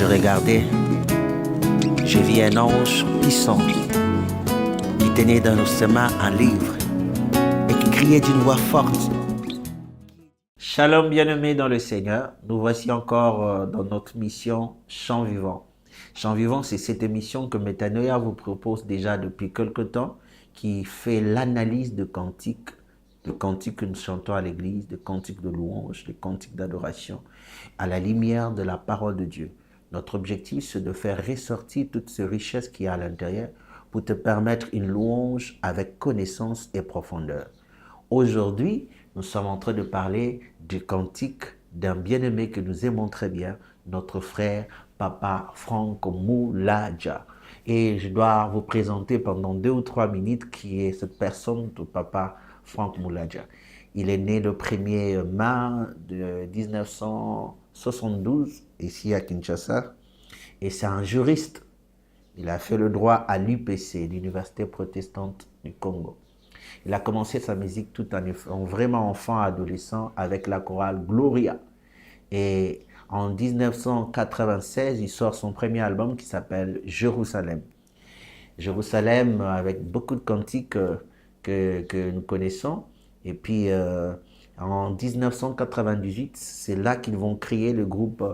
Je regardais, je vis un ange puissant qui tenait dans ses mains un livre et qui criait d'une voix forte. Shalom bien-aimés dans le Seigneur, nous voici encore dans notre mission Chant Vivant. Chant Vivant, c'est cette émission que Métanoïa vous propose déjà depuis quelque temps, qui fait l'analyse de cantiques que nous chantons à l'église, de cantiques de louange, de cantiques d'adoration, à la lumière de la parole de Dieu. Notre objectif, c'est de faire ressortir toutes ces richesses qu'il y a à l'intérieur pour te permettre une louange avec connaissance et profondeur. Aujourd'hui, nous sommes en train de parler du cantique d'un bien-aimé que nous aimons très bien, notre frère Papa Franck Moulaja. Et je dois vous présenter pendant 2 ou 3 minutes qui est cette personne de Papa Franck Moulaja. Il est né le 1er mai de 1972, ici à Kinshasa, et c'est un juriste. Il a fait le droit à l'UPC, l'Université protestante du Congo. Il a commencé sa musique tout en vraiment enfant, adolescent, avec la chorale Gloria. Et en 1996, il sort son premier album qui s'appelle Jérusalem. Jérusalem, avec beaucoup de cantiques que nous connaissons. Et puis, en 1998, c'est là qu'ils vont créer le groupe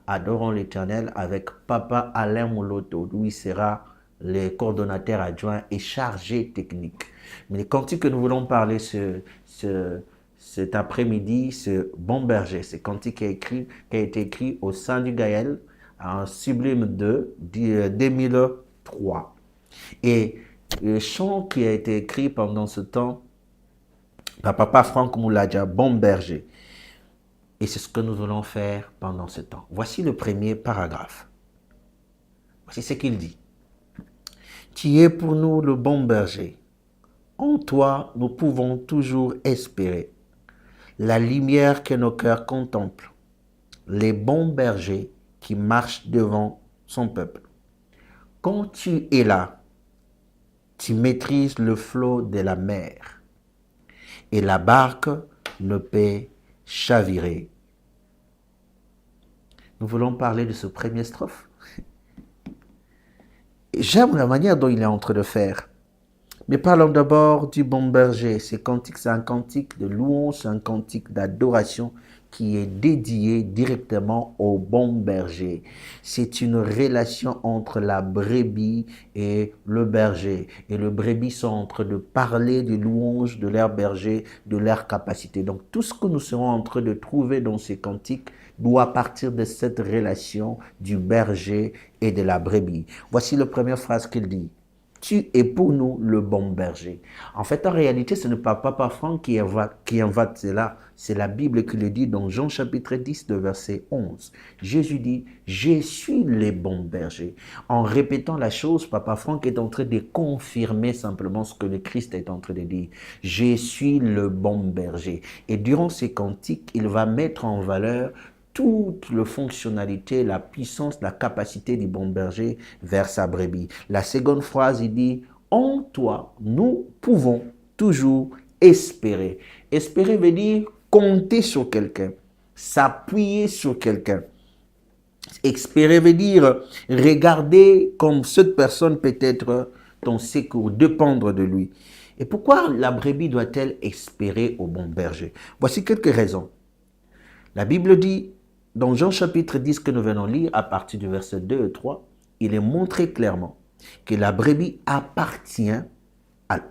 Adorons l'Éternel avec Papa Alain Moloto, où il sera le coordonnateur adjoint et chargé technique. Mais les cantiques que nous voulons parler cet après-midi, c'est Bon Berger. C'est cantique qui a été écrit au sein du Gaël en Sublime 2, 2003. Et le chant qui a été écrit pendant ce temps par Papa Franck Moulaja, Bon Berger. Et c'est ce que nous voulons faire pendant ce temps. Voici le premier paragraphe. Voici ce qu'il dit. Tu es pour nous le bon berger. En toi, nous pouvons toujours espérer la lumière que nos cœurs contemplent, les bons bergers qui marchent devant son peuple. Quand tu es là, tu maîtrises le flot de la mer et la barque ne peut chavirer. Nous voulons parler de ce premier strophe. J'aime la manière dont il est en train de faire. Mais parlons d'abord du bon berger. C'est un cantique de louange, c'est un cantique d'adoration qui est dédié directement au bon berger. C'est une relation entre la brebis et le berger. Et le brebis sont en train de parler des louanges de leur berger, de leur capacité. Donc tout ce que nous serons en train de trouver dans ces cantiques doit partir de cette relation du berger et de la brebis. Voici la première phrase qu'il dit. Tu es pour nous le bon berger. En fait, en réalité, ce n'est pas Papa Franck qui invente cela. C'est la Bible qui le dit dans Jean chapitre 10, de verset 11. Jésus dit, je suis le bon berger. En répétant la chose, Papa Franck est en train de confirmer simplement ce que le Christ est en train de dire. Je suis le bon berger. Et durant ces cantiques, il va mettre en valeur toute la fonctionnalité, la puissance, la capacité du bon berger vers sa brebis. La seconde phrase, il dit, en toi, nous pouvons toujours espérer. Espérer veut dire compter sur quelqu'un, s'appuyer sur quelqu'un. Espérer veut dire regarder comme cette personne peut être ton secours, dépendre de lui. Et pourquoi la brebis doit-elle espérer au bon berger? Voici quelques raisons. La Bible dit, dans Jean chapitre 10 que nous venons lire, à partir du verset 2 et 3, il est montré clairement que la brebis appartient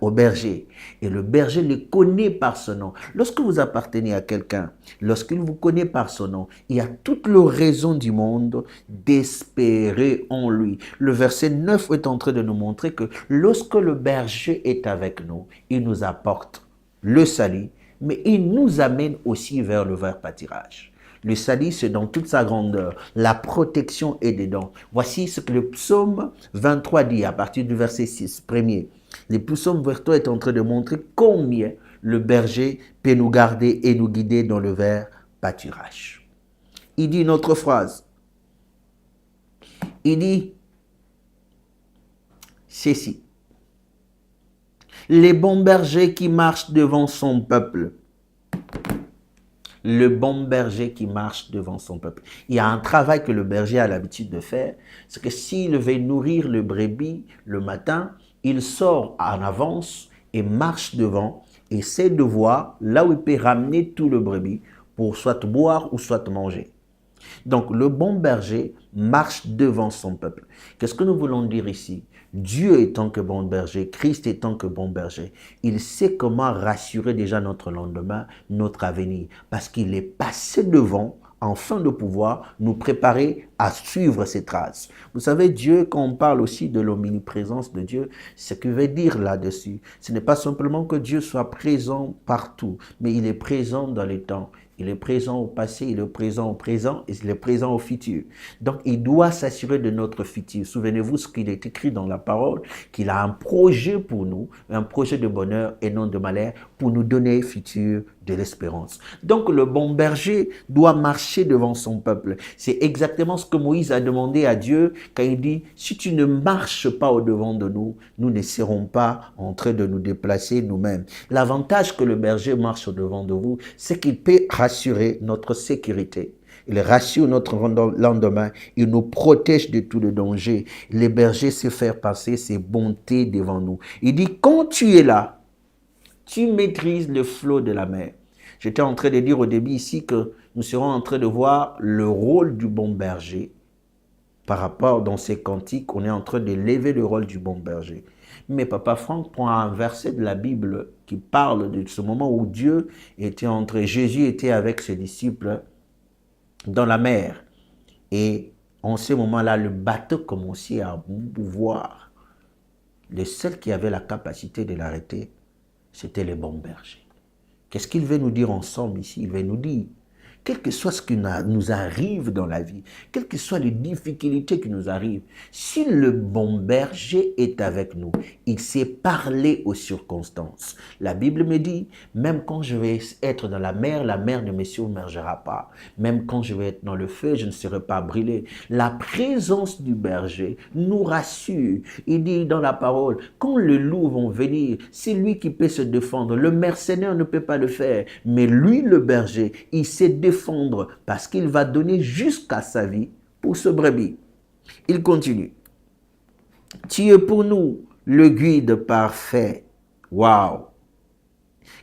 au berger. Et le berger le connaît par son nom. Lorsque vous appartenez à quelqu'un, lorsqu'il vous connaît par son nom, il y a toute la raison du monde d'espérer en lui. Le verset 9 est en train de nous montrer que lorsque le berger est avec nous, il nous apporte le salut, mais il nous amène aussi vers le vert pâturage. Le salut, c'est dans toute sa grandeur. La protection est dedans. Voici ce que le psaume 23 dit à partir du verset 6, premier. Le psaume 23 est en train de montrer combien le berger peut nous garder et nous guider dans le vert pâturage. Il dit une autre phrase. Il dit ceci. Les bons bergers qui marchent devant son peuple. Le bon berger qui marche devant son peuple. Il y a un travail que le berger a l'habitude de faire, c'est que s'il veut nourrir le brebis le matin, il sort en avance et marche devant, et essaie de voir là où il peut ramener tout le brebis pour soit boire ou soit manger. Donc le bon berger marche devant son peuple. Qu'est-ce que nous voulons dire ici? Dieu étant que bon berger, Christ étant que bon berger, il sait comment rassurer déjà notre lendemain, notre avenir, parce qu'il est passé devant afin de pouvoir nous préparer à suivre ses traces. Vous savez, Dieu, quand on parle aussi de l'omniprésence de Dieu, ce qu'il veut dire là-dessus, ce n'est pas simplement que Dieu soit présent partout, mais il est présent dans les temps. Il est présent au passé, il est présent au présent et il est présent au futur. Donc, il doit s'assurer de notre futur. Souvenez-vous ce qu'il est écrit dans la parole, qu'il a un projet pour nous, un projet de bonheur et non de malheur, pour nous donner futur de l'espérance. Donc, le bon berger doit marcher devant son peuple. C'est exactement ce que Moïse a demandé à Dieu quand il dit, si tu ne marches pas au-devant de nous, nous ne serons pas en train de nous déplacer nous-mêmes. L'avantage que le berger marche au-devant de vous, c'est qu'il peut rassurer notre sécurité. Il rassure notre lendemain. Il nous protège de tout le danger. Les bergers se faire passer ses bontés devant nous. Il dit, quand tu es là, tu maîtrises le flot de la mer. J'étais en train de dire au début ici que nous serons en train de voir le rôle du bon berger. Par rapport dans ces cantiques, on est en train d'élever le rôle du bon berger. Mais Papa Franck prend un verset de la Bible qui parle de ce moment où Jésus était avec ses disciples dans la mer. Et en ce moment-là, le bateau commençait à mouvoir. Le seul qui avait la capacité de l'arrêter, c'était le bon berger. Qu'est-ce qu'il veut nous dire ensemble ici? Il veut nous dire, quel que soit ce qui nous arrive dans la vie, quelles que soient les difficultés qui nous arrivent, si le bon berger est avec nous, il sait parler aux circonstances. La Bible me dit, même quand je vais être dans la mer ne me submergera pas. Même quand je vais être dans le feu, je ne serai pas brûlé. La présence du berger nous rassure. Il dit dans la parole, quand les loups vont venir, c'est lui qui peut se défendre. Le mercenaire ne peut pas le faire, mais lui, le berger, il sait défendre parce qu'il va donner jusqu'à sa vie pour ce brebis. Il continue. Tu es pour nous le guide parfait. Waouh!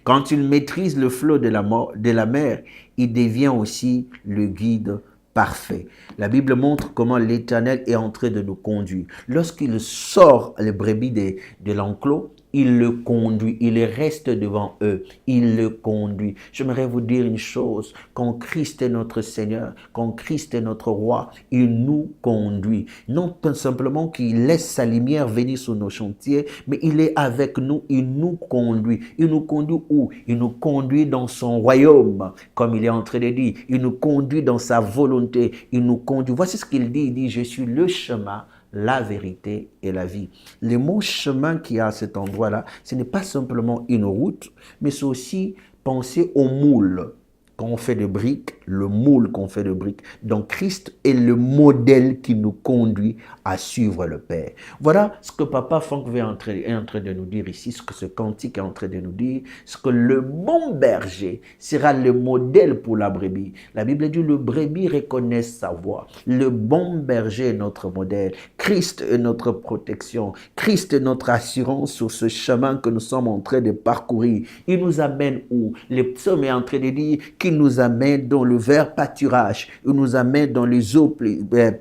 Quand il maîtrise le flot de la mer, il devient aussi le guide parfait. La Bible montre comment l'Éternel est en train de nous conduire. Lorsqu'il sort les brebis de l'enclos, il le conduit, il reste devant eux, il le conduit. J'aimerais vous dire une chose, quand Christ est notre Seigneur, quand Christ est notre Roi, il nous conduit. Non pas simplement qu'il laisse sa lumière venir sur nos chantiers, mais il est avec nous, il nous conduit. Il nous conduit où? Il nous conduit dans son royaume, comme il est en train de dire. Il nous conduit dans sa volonté, il nous conduit. Voici ce qu'il dit, je suis le chemin, la vérité et la vie. Le mot chemin qu'il y a à cet endroit-là, ce n'est pas simplement une route, mais c'est aussi penser au moule. Quand on fait de briques, le moule qu'on fait de briques. Donc Christ est le modèle qui nous conduit à suivre le Père. Voilà ce que Papa Franck est en train de nous dire ici, ce que ce cantique est en train de nous dire, ce que le bon berger sera le modèle pour la brebis. La Bible dit, le brebis reconnaît sa voix. Le bon berger est notre modèle. Christ est notre protection. Christ est notre assurance sur ce chemin que nous sommes en train de parcourir. Il nous amène où? Le psaume est en train de dire qu'il nous amène dans le vert pâturage. Il nous amène dans les eaux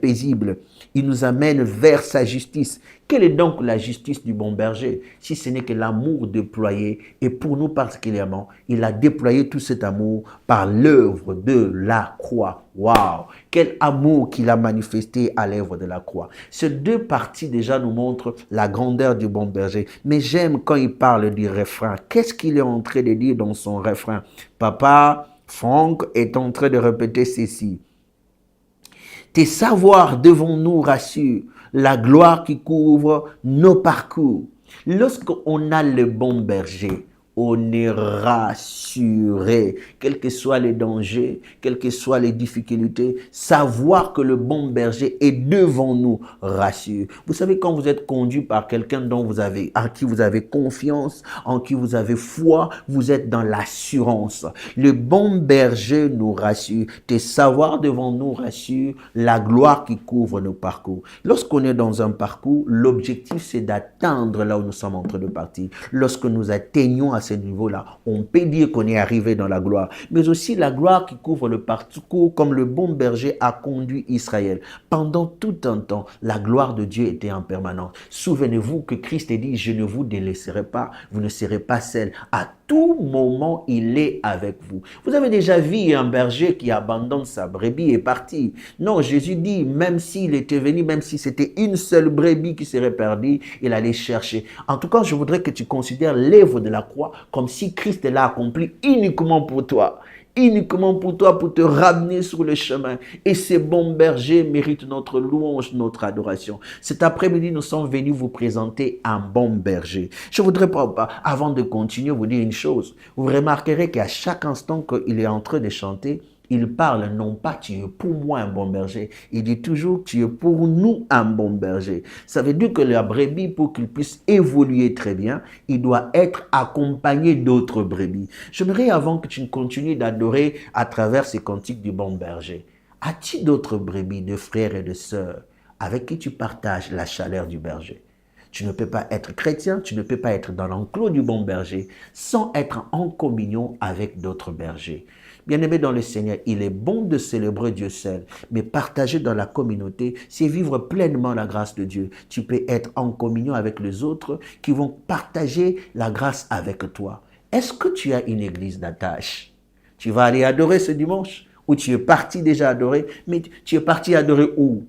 paisibles. Il nous amène vers sa justice. Quelle est donc la justice du bon berger? Si ce n'est que l'amour déployé, et pour nous particulièrement, il a déployé tout cet amour par l'œuvre de la croix. Waouh! Quel amour qu'il a manifesté à l'œuvre de la croix. Ces deux parties déjà nous montrent la grandeur du bon berger. Mais j'aime quand il parle du refrain. Qu'est-ce qu'il est en train de dire dans son refrain? Papa Franck est en train de répéter ceci. Tes savoirs devant nous rassurent, la gloire qui couvre nos parcours. Lorsqu'on a le bon berger on est rassuré. Quels que soient les dangers, quelles que soient les difficultés, savoir que le bon berger est devant nous rassure. Vous savez, quand vous êtes conduit par quelqu'un à qui vous avez confiance, en qui vous avez foi, vous êtes dans l'assurance. Le bon berger nous rassure. Tes savoirs devant nous rassurent, la gloire qui couvre nos parcours. Lorsqu'on est dans un parcours, l'objectif c'est d'atteindre là où nous sommes en train de partir. Lorsque nous atteignons à ce niveau-là, on peut dire qu'on est arrivé dans la gloire. Mais aussi la gloire qui couvre le parcours, comme le bon berger a conduit Israël. Pendant tout un temps, la gloire de Dieu était en permanence. Souvenez-vous que Christ a dit, je ne vous délaisserai pas, vous ne serez pas seul. À tout moment, il est avec vous. Vous avez déjà vu un berger qui abandonne sa brebis et parti. Non, Jésus dit, même s'il était venu, même si c'était une seule brebis qui serait perdue, il allait chercher. En tout cas, je voudrais que tu considères l'œuvre de la croix comme si Christ l'a accompli uniquement pour toi. Uniquement pour toi, pour te ramener sur le chemin. Et ces bons bergers méritent notre louange, notre adoration. Cet après-midi, nous sommes venus vous présenter un bon berger. Je voudrais pas, avant de continuer, vous dire une chose. Vous remarquerez qu'à chaque instant qu'il est en train de chanter, il parle non pas tu es pour moi un bon berger, il dit toujours tu es pour nous un bon berger. Ça veut dire que la brebis, pour qu'il puisse évoluer très bien, il doit être accompagné d'autres brebis. J'aimerais avant que tu continues d'adorer à travers ces cantiques du bon berger. As-tu d'autres brebis, de frères et de sœurs avec qui tu partages la chaleur du berger? Tu ne peux pas être chrétien, tu ne peux pas être dans l'enclos du bon berger sans être en communion avec d'autres bergers. Bien-aimé dans le Seigneur, il est bon de célébrer Dieu seul, mais partager dans la communauté, c'est vivre pleinement la grâce de Dieu. Tu peux être en communion avec les autres qui vont partager la grâce avec toi. Est-ce que tu as une église d'attache? Tu vas aller adorer ce dimanche? Ou tu es parti déjà adorer? Mais tu es parti adorer où?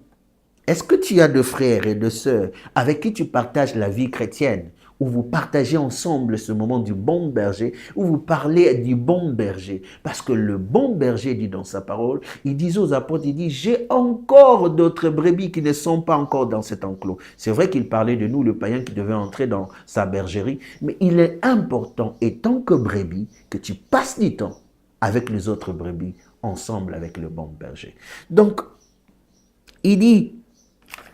Est-ce que tu as de frères et de sœurs avec qui tu partages la vie chrétienne, où vous partagez ensemble ce moment du bon berger, où vous parlez du bon berger? Parce que le bon berger dit dans sa parole, il dit aux apôtres, il dit, j'ai encore d'autres brebis qui ne sont pas encore dans cet enclos. C'est vrai qu'il parlait de nous, le païen qui devait entrer dans sa bergerie, mais il est important, et tant que brebis, que tu passes du temps avec les autres brebis, ensemble avec le bon berger. Donc, il dit,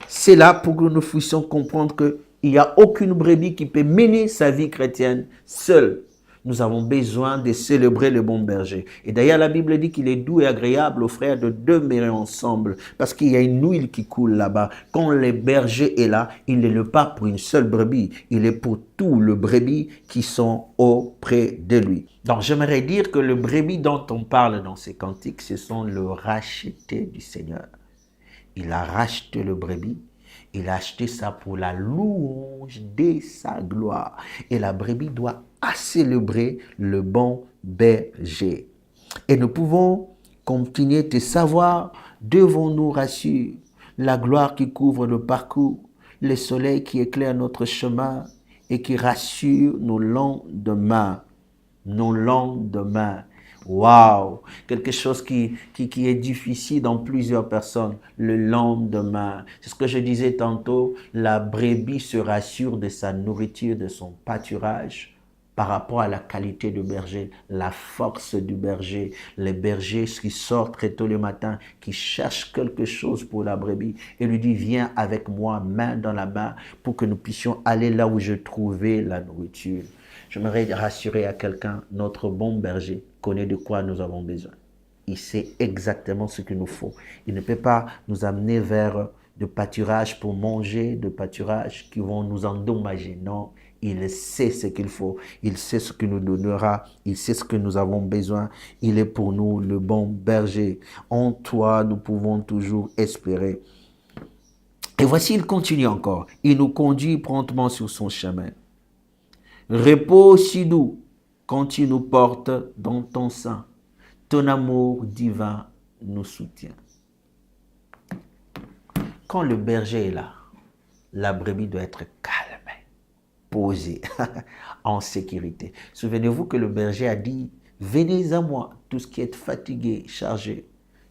c'est là pour que nous puissions comprendre qu'il n'y a aucune brebis qui peut mener sa vie chrétienne seule. Nous avons besoin de célébrer le bon berger. Et d'ailleurs, la Bible dit qu'il est doux et agréable aux frères de demeurer ensemble. Parce qu'il y a une huile qui coule là-bas. Quand le berger est là, il n'est pas pour une seule brebis. Il est pour tous les brebis qui sont auprès de lui. Donc, j'aimerais dire que le brebis dont on parle dans ces cantiques, ce sont le racheté du Seigneur. Il a racheté le brebis, il a acheté ça pour la louange de sa gloire. Et la brebis doit célébrer le bon berger. Et nous pouvons continuer de savoir, devant nous rassure, la gloire qui couvre le parcours, le soleil qui éclaire notre chemin et qui rassure nos lendemains. Nos lendemains. Waouh! Quelque chose qui est difficile dans plusieurs personnes. Le lendemain. C'est ce que je disais tantôt. La brebis se rassure de sa nourriture, de son pâturage par rapport à la qualité du berger, la force du berger. Les bergers qui sortent très tôt le matin, qui cherchent quelque chose pour la brebis et lui dit, viens avec moi, main dans la main, pour que nous puissions aller là où je trouvais la nourriture. J'aimerais rassurer à quelqu'un, notre bon berger connaît de quoi nous avons besoin. Il sait exactement ce qu'il nous faut. Il ne peut pas nous amener vers de pâturage pour manger, de pâturage qui vont nous endommager. Non, il sait ce qu'il faut. Il sait ce qu'il nous donnera. Il sait ce que nous avons besoin. Il est pour nous le bon berger. En toi, nous pouvons toujours espérer. Et voici, il continue encore. Il nous conduit promptement sur son chemin. Repos si doux quand tu nous portes dans ton sein. Ton amour divin nous soutient. Quand le berger est là, la brebis doit être calme, posée, en sécurité. Souvenez-vous que le berger a dit, venez à moi, tous qui êtes fatigués, chargés,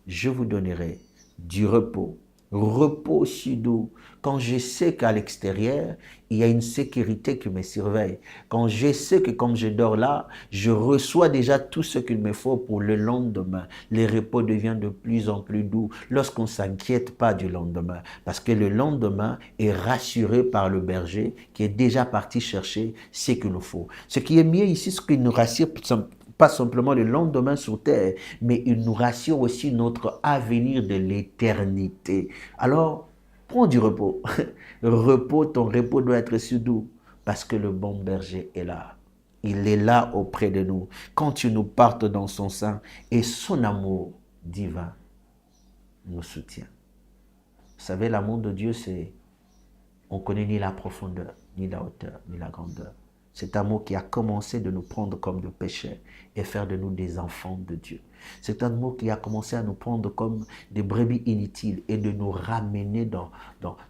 je vous donnerai du repos. repos si doux. Quand je sais qu'à l'extérieur, il y a une sécurité qui me surveille. Quand je sais que comme je dors là, je reçois déjà tout ce qu'il me faut pour le lendemain. Le repos devient de plus en plus doux lorsqu'on ne s'inquiète pas du lendemain. Parce que le lendemain est rassuré par le berger qui est déjà parti chercher ce qu'il nous faut. Ce qui est mieux ici, ce qui nous rassure pas simplement le lendemain sur terre, mais il nous rassure aussi notre avenir de l'éternité. Alors, prends du repos. Repos, ton repos doit être si doux parce que le bon berger est là. Il est là auprès de nous. Quand tu nous portes dans son sein et son amour divin nous soutient. Vous savez, l'amour de Dieu, c'est, on ne connaît ni la profondeur, ni la hauteur, ni la grandeur. Cet amour qui a commencé de nous prendre comme de pécheurs et faire de nous des enfants de Dieu. C'est un amour qui a commencé à nous prendre comme des brebis inutiles et de nous ramener dans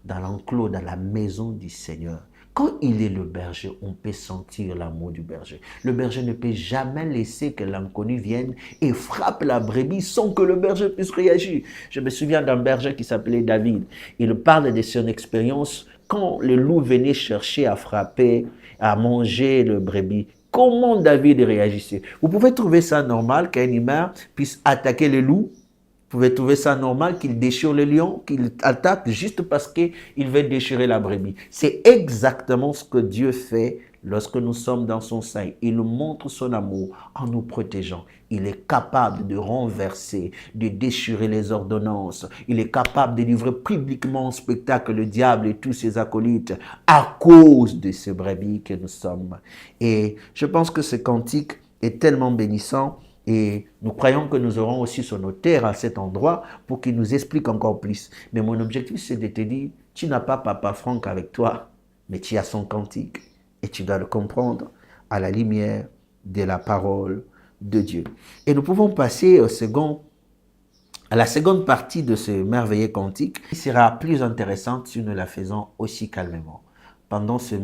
l'enclos, dans la maison du Seigneur. Quand il est le berger, on peut sentir l'amour du berger. Le berger ne peut jamais laisser que l'inconnu vienne et frappe la brebis sans que le berger puisse réagir. Je me souviens d'un berger qui s'appelait David. Il parle de son expérience quand le loup venait chercher à frapper, à manger le brebis. Comment David réagissait? Vous pouvez trouver ça normal qu'un humain puisse attaquer le loup? Vous pouvez trouver ça normal qu'il déchire le lion, qu'il attaque juste parce qu'il veut déchirer la brebis. C'est exactement ce que Dieu fait lorsque nous sommes dans son sein. Il nous montre son amour en nous protégeant. Il est capable de renverser, de déchirer les ordonnances. Il est capable de livrer publiquement en spectacle le diable et tous ses acolytes à cause de ces brebis que nous sommes. Et je pense que ce cantique est tellement bénissant. Et nous croyons que nous aurons aussi son auteur à cet endroit pour qu'il nous explique encore plus. Mais mon objectif, c'est de te dire, tu n'as pas Papa Franck avec toi, mais tu as son cantique. Et tu dois le comprendre à la lumière de la parole de Dieu. Et nous pouvons passer à la seconde partie de ce merveilleux cantique, qui sera plus intéressante si nous la faisons aussi calmement. Pendant ce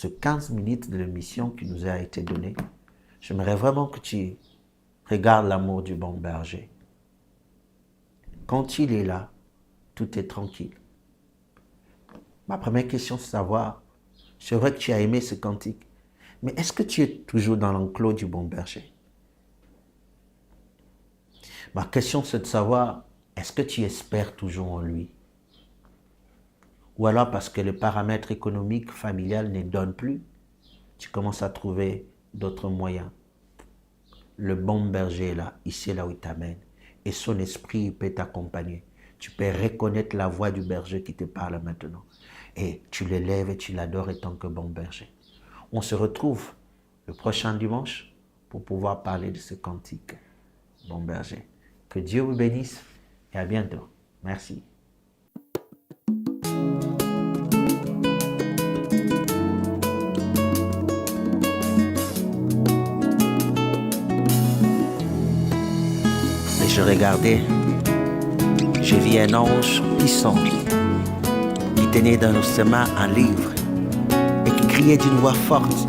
15 minutes de l'émission qui nous a été donnée, j'aimerais vraiment que tu regardes l'amour du bon berger. Quand il est là, tout est tranquille. Ma première question, c'est de savoir, c'est vrai que tu as aimé ce cantique, mais est-ce que tu es toujours dans l'enclos du bon berger? Ma question, c'est de savoir, est-ce que tu espères toujours en lui? Ou alors parce que les paramètres économiques, familiales ne donnent plus, tu commences à trouver d'autres moyens. Le bon berger est là, il sait là où il t'amène. Et son esprit peut t'accompagner. Tu peux reconnaître la voix du berger qui te parle maintenant. Et tu l'élèves et tu l'adores étant que bon berger. On se retrouve le prochain dimanche pour pouvoir parler de ce cantique. Bon berger. Que Dieu vous bénisse et à bientôt. Merci. Et je regardais, je vis un ange puissant qui tenait dans ses mains un livre et qui criait d'une voix forte.